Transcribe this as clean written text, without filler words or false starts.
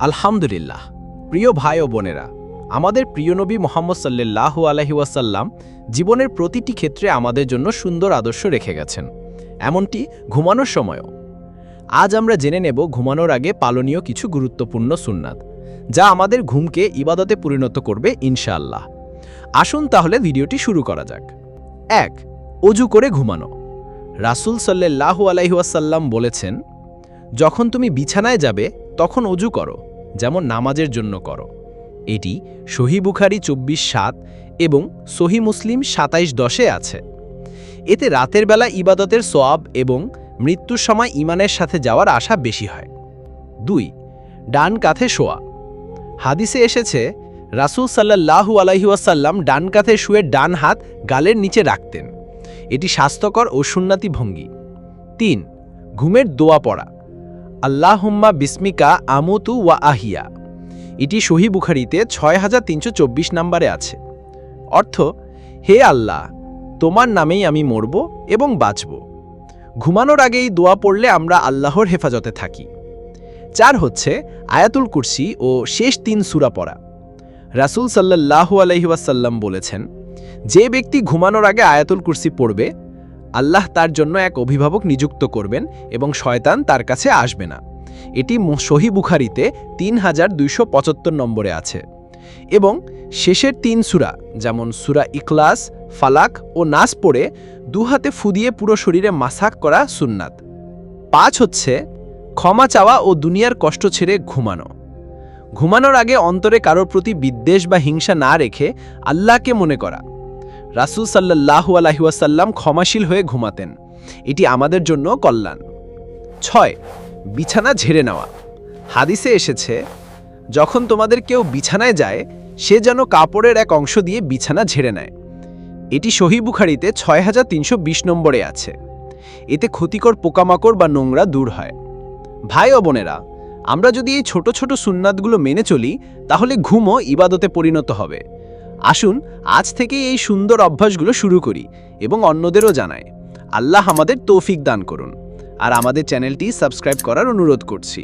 আলহামদুলিল্লাহ। প্রিয় ভাই ও বোনেরা, আমাদের প্রিয় নবী মুহাম্মদ সাল্লাল্লাহু আলাইহি ওয়াসাল্লাম জীবনের প্রতিটি ক্ষেত্রে আমাদের জন্য সুন্দর আদর্শ রেখে গেছেন, এমনটি ঘুমানোর সময়ও। আজ আমরা জেনে নেব ঘুমানোর আগে পালনীয় কিছু গুরুত্বপূর্ণ সুন্নাত, যা আমাদের ঘুমকে ইবাদতে পরিণত করবে ইনশাআল্লাহ। আসুন তাহলে ভিডিওটি শুরু করা যাক। ১. অজু করে ঘুমানো। রাসূল সাল্লাল্লাহু আলাইহি ওয়াসাল্লাম বলেছেন, যখন তুমি বিছানায় যাবে তখন অজু করো, যেমন নামাজের জন্য করো। এটি সহিহ বুখারী ২৪:৭ এবং সহিহ মুসলিম ২৭:১০-এ আছে। এতে রাতের বেলা ইবাদতের সওয়াব এবং মৃত্যুর সময় ঈমানের সাথে যাওয়ার আশা বেশি হয়। ২. ডান কাঁধে শোয়া। হাদিসে এসেছে, রাসূল সাল্লাল্লাহু আলাইহি ওয়াসাল্লাম ডান কাঁধে শুয়ে ডান হাত গালের নিচে রাখতেন। এটি স্বাস্থ্যকর ও সুন্নতি ভঙ্গি। ৩. ঘুমের দোয়া পড়া। আল্লাহুম্মা বিসমিকা আমুতু ওয়া আহিয়া। এটি সহিহ বুখারীতে ৬৩২৪ নম্বরে আছে। অর্থ, হে আল্লাহ, তোমার নামেই আমি মরব এবং বাঁচব। ঘুমানোর আগেই দোয়া পড়লে আমরা আল্লাহর হেফাজতে থাকি। ৪ হচ্ছে আয়াতুল কুরসি ও শেষ ৩ সূরা পড়া। রাসূল সাল্লাল্লাহু আলাইহি ওয়াসাল্লাম বলেছেন, যে ব্যক্তি ঘুমানোর আগে আয়াতুল কুরসি পড়বে, আল্লাহ তার জন্য এক অভিভাবক নিযুক্ত করবেন এবং শয়তান তার কাছে আসবে না। এটি সহিহ বুখারীতে ৩২৭৫ নম্বরে আছে। এবং শেষের ৩ সূরা, যেমন সূরা ইখলাস, ফালাক ও নাস পড়ে দুহাতে ফু দিয়ে পুরো শরীরে মাসাক করা সুন্নাত। ৫ হচ্ছে ক্ষমা চাওয়া ও দুনিয়ার কষ্ট ছেড়ে ঘুমানো। ঘুমানোর আগে অন্তরে কারোর প্রতি বিদ্বেষ বা হিংসা না রেখে আল্লাহকে মনে করা। রাসূল সাল্লাল্লাহু আলাইহি ওয়াসাল্লাম ক্ষমাশীল হয়ে ঘুমাতেন। এটি আমাদের জন্য কল্যাণ। ৬. বিছানা ঝেড়ে নেওয়া। হাদিসে এসেছে, যখন তোমাদের কেউ বিছানায় যায়, সে যেন কাপড়ের এক অংশ দিয়ে বিছানা ঝেড়ে নেয়। এটি সহিহ বুখারীতে ৬৩২০ নম্বরে আছে। এতে ক্ষতিকর পোকামাকড় বা নোংরা দূর হয়। ভাই ও বোনেরা, আমরা যদি এই ছোট ছোট সুন্নাতগুলো মেনে চলি, তাহলে ঘুমও ইবাদতে পরিণত হবে। আসুন আজ থেকে এই সুন্দর অভ্যাসগুলো শুরু করি এবং অন্যদেরও জানাই। আল্লাহ আমাদের তৌফিক দান করুন। আর আমাদের চ্যানেলটি সাবস্ক্রাইব করার অনুরোধ করছি।